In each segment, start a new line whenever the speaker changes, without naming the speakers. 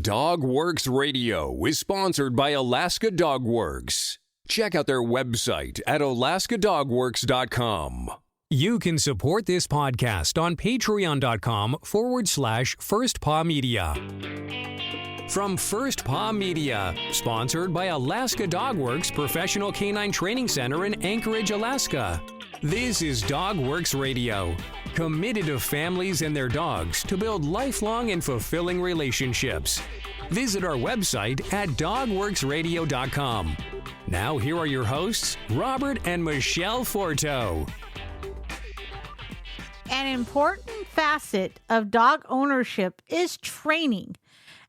Dog Works Radio is sponsored by Alaska Dog Works. Check out their website at alaskadogworks.com. You can support this podcast on patreon.com/First Paw Media. From First Paw Media, sponsored by Alaska Dog Works Professional Canine Training Center in Anchorage, Alaska. This is Dog Works Radio, committed to families and their dogs to build lifelong and fulfilling relationships. Visit our website at dogworksradio.com. Now here are your hosts, Robert and Michele Forto.
An important facet of dog ownership is training.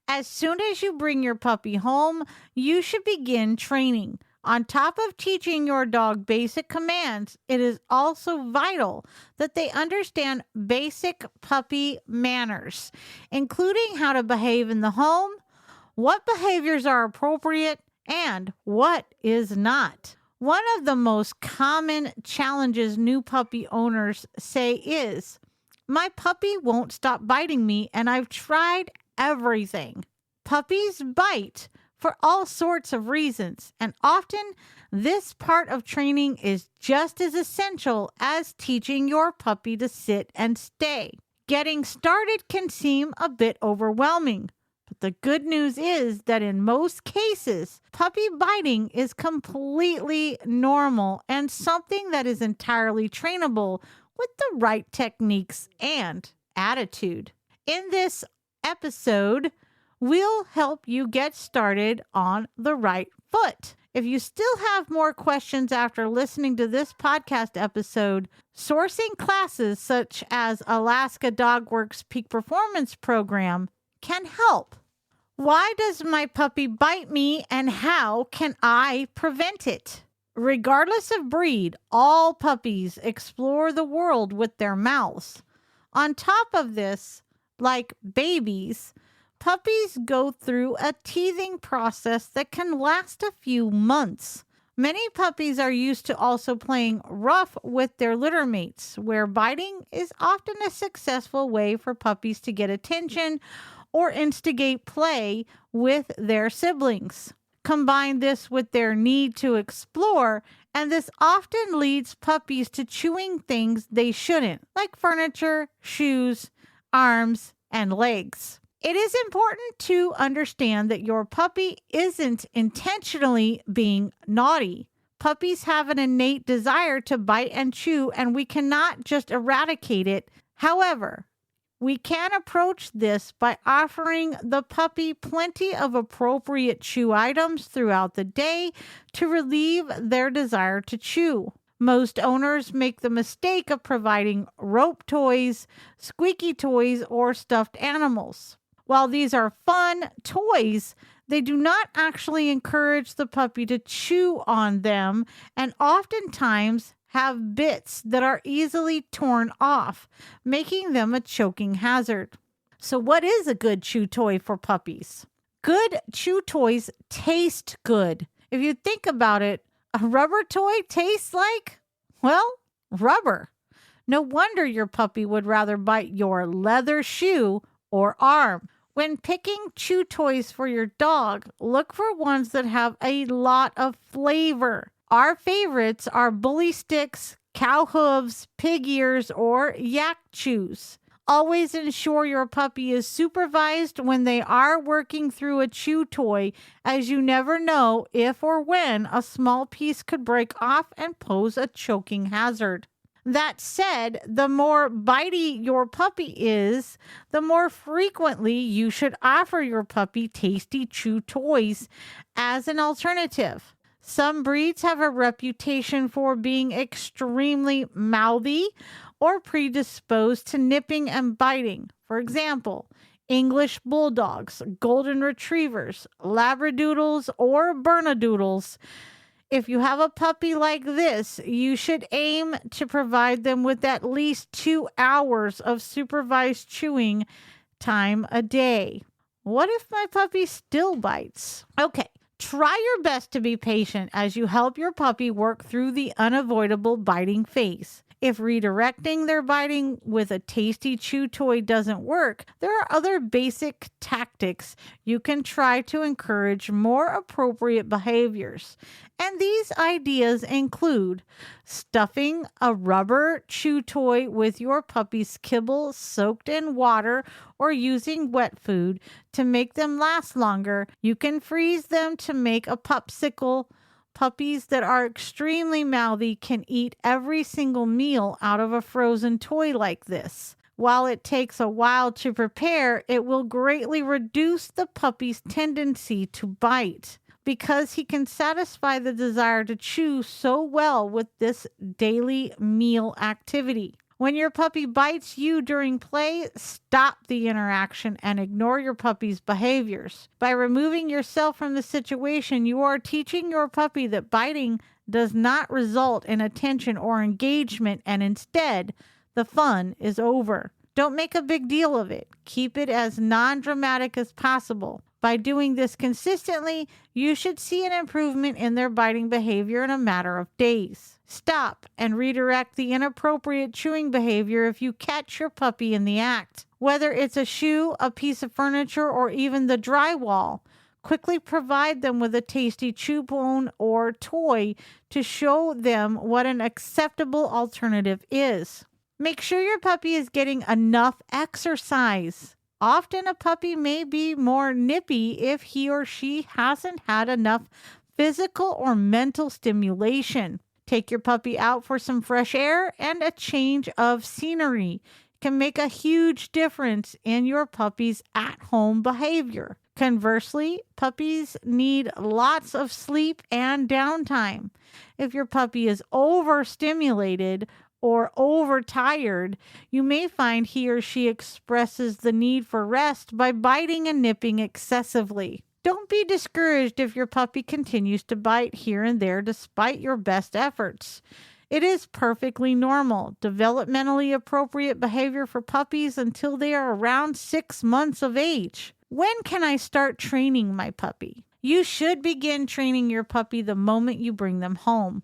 As soon as you bring your puppy home, you should begin training. On top of teaching your dog basic commands, it is also vital that they understand basic puppy manners, including how to behave in the home, what behaviors are appropriate, and what is not. One of the most common challenges new puppy owners say is, "My puppy won't stop biting me, and I've tried everything." Puppies bite for all sorts of reasons, and often this part of training is just as essential as teaching your puppy to sit and stay. Getting started can seem a bit overwhelming, but the good news is that in most cases, puppy biting is completely normal and something that is entirely trainable with the right techniques and attitude. In this episode, we'll help you get started on the right foot. If you still have more questions after listening to this podcast episode, sourcing classes such as Alaska Dog Works Peak Performance Program can help. Why does my puppy bite me, and how can I prevent it? Regardless of breed, all puppies explore the world with their mouths. On top of this, like babies, puppies go through a teething process that can last a few months. Many puppies are used to also playing rough with their litter mates, where biting is often a successful way for puppies to get attention or instigate play with their siblings. Combine this with their need to explore, and this often leads puppies to chewing things they shouldn't, like furniture, shoes, arms, and legs. It is important to understand that your puppy isn't intentionally being naughty. Puppies have an innate desire to bite and chew, and we cannot just eradicate it. However, we can approach this by offering the puppy plenty of appropriate chew items throughout the day to relieve their desire to chew. Most owners make the mistake of providing rope toys, squeaky toys, or stuffed animals. While these are fun toys, they do not actually encourage the puppy to chew on them, and oftentimes have bits that are easily torn off, making them a choking hazard. So what is a good chew toy for puppies? Good chew toys taste good. If you think about it, a rubber toy tastes like, well, rubber. No wonder your puppy would rather bite your leather shoe or arm. When picking chew toys for your dog, look for ones that have a lot of flavor. Our favorites are bully sticks, cow hooves, pig ears, or yak chews. Always ensure your puppy is supervised when they are working through a chew toy, as you never know if or when a small piece could break off and pose a choking hazard. That said, the more bitey your puppy is, the more frequently you should offer your puppy tasty chew toys as an alternative. Some breeds have a reputation for being extremely mouthy or predisposed to nipping and biting. For example, English bulldogs, golden retrievers, labradoodles, or bernedoodles. If you have a puppy like this, you should aim to provide them with at least 2 hours of supervised chewing time a day. What if my puppy still bites? Okay, try your best to be patient as you help your puppy work through the unavoidable biting phase. If redirecting their biting with a tasty chew toy doesn't work, there are other basic tactics you can try to encourage more appropriate behaviors. And these ideas include stuffing a rubber chew toy with your puppy's kibble soaked in water or using wet food to make them last longer. You can freeze them to make a popsicle. Puppies that are extremely mouthy can eat every single meal out of a frozen toy like this. While it takes a while to prepare, it will greatly reduce the puppy's tendency to bite because he can satisfy the desire to chew so well with this daily meal activity. When your puppy bites you during play, stop the interaction and ignore your puppy's behaviors. By removing yourself from the situation, you are teaching your puppy that biting does not result in attention or engagement, and instead, the fun is over. Don't make a big deal of it. Keep it as non-dramatic as possible. By doing this consistently, you should see an improvement in their biting behavior in a matter of days. Stop and redirect the inappropriate chewing behavior if you catch your puppy in the act. Whether it's a shoe, a piece of furniture, or even the drywall, quickly provide them with a tasty chew bone or toy to show them what an acceptable alternative is. Make sure your puppy is getting enough exercise. Often a puppy may be more nippy if he or she hasn't had enough physical or mental stimulation. Take your puppy out for some fresh air and a change of scenery. It can make a huge difference in your puppy's at-home behavior. Conversely, puppies need lots of sleep and downtime. If your puppy is overstimulated or overtired, you may find he or she expresses the need for rest by biting and nipping excessively. Don't be discouraged if your puppy continues to bite here and there despite your best efforts. It is perfectly normal, developmentally appropriate behavior for puppies until they are around 6 months of age. When can I start training my puppy? You should begin training your puppy the moment you bring them home.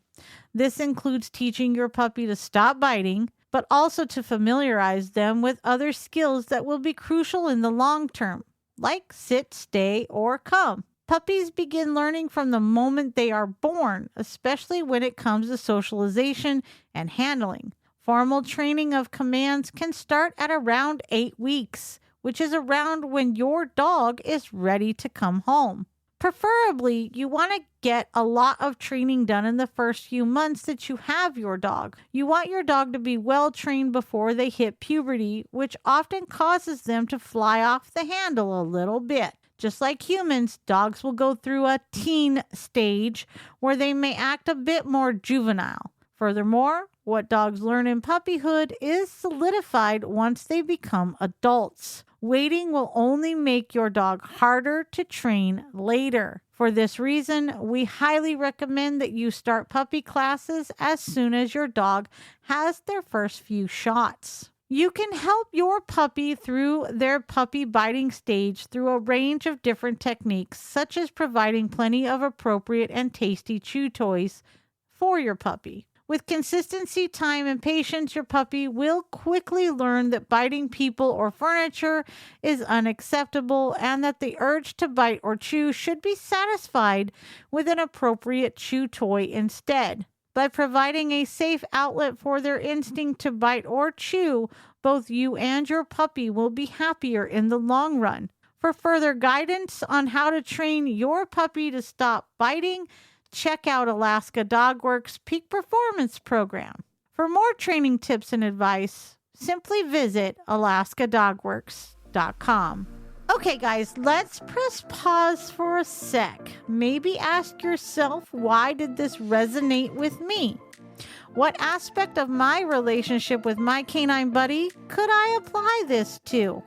This includes teaching your puppy to stop biting, but also to familiarize them with other skills that will be crucial in the long term, like sit, stay, or come. Puppies begin learning from the moment they are born, especially when it comes to socialization and handling. Formal training of commands can start at around 8 weeks, which is around when your dog is ready to come home. Preferably, you want to get a lot of training done in the first few months that you have your dog. You want your dog to be well trained before they hit puberty, which often causes them to fly off the handle a little bit. Just like humans, dogs will go through a teen stage where they may act a bit more juvenile. Furthermore, what dogs learn in puppyhood is solidified once they become adults. Waiting will only make your dog harder to train later. For this reason, we highly recommend that you start puppy classes as soon as your dog has their first few shots. You can help your puppy through their puppy biting stage through a range of different techniques, such as providing plenty of appropriate and tasty chew toys for your puppy. With consistency, time, and patience, your puppy will quickly learn that biting people or furniture is unacceptable and that the urge to bite or chew should be satisfied with an appropriate chew toy instead. By providing a safe outlet for their instinct to bite or chew, both you and your puppy will be happier in the long run. For further guidance on how to train your puppy to stop biting, check out Alaska Dog Works Peak Performance Program. For more training tips and advice, simply visit alaskadogworks.com. Okay, guys, let's press pause for a sec. Maybe ask yourself, why did this resonate with me? What aspect of my relationship with my canine buddy could I apply this to?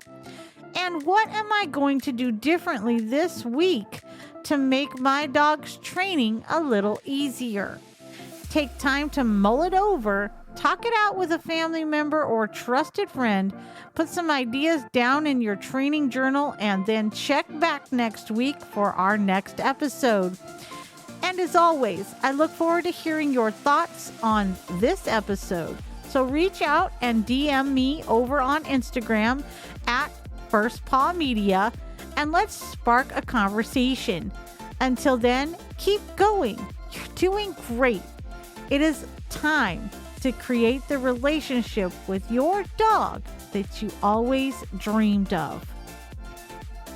And what am I going to do differently this week to make my dog's training a little easier? Take time to mull it over, talk it out with a family member or trusted friend, put some ideas down in your training journal, and then check back next week for our next episode. And as always, I look forward to hearing your thoughts on this episode. So reach out and DM me over on Instagram at First Paw Media, and let's spark a conversation. Until then, keep going. You're doing great. It is time to create the relationship with your dog that you always dreamed of.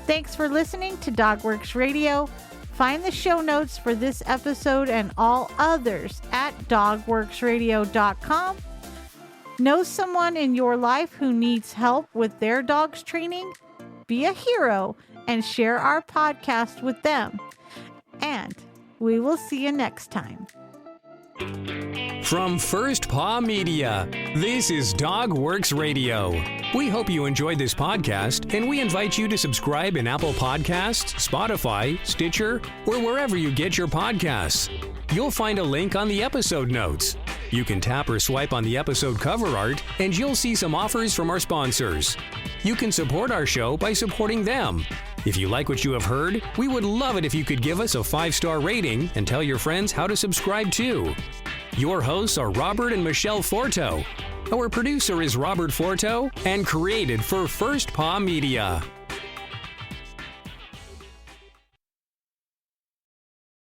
Thanks for listening to DogWorks Radio. Find the show notes for this episode and all others at dogworksradio.com. Know someone in your life who needs help with their dog's training? Be a hero and share our podcast with them. And we will see you next time.
From First Paw Media, this is DogWorks Radio. We hope you enjoyed this podcast, and we invite you to subscribe in Apple Podcasts, Spotify, Stitcher, or wherever you get your podcasts. You'll find a link on the episode notes. You can tap or swipe on the episode cover art, and you'll see some offers from our sponsors. You can support our show by supporting them. If you like what you have heard, we would love it if you could give us a 5-star rating and tell your friends how to subscribe too. Your hosts are Robert and Michele Forto. Our producer is Robert Forto and created for First Paw Media.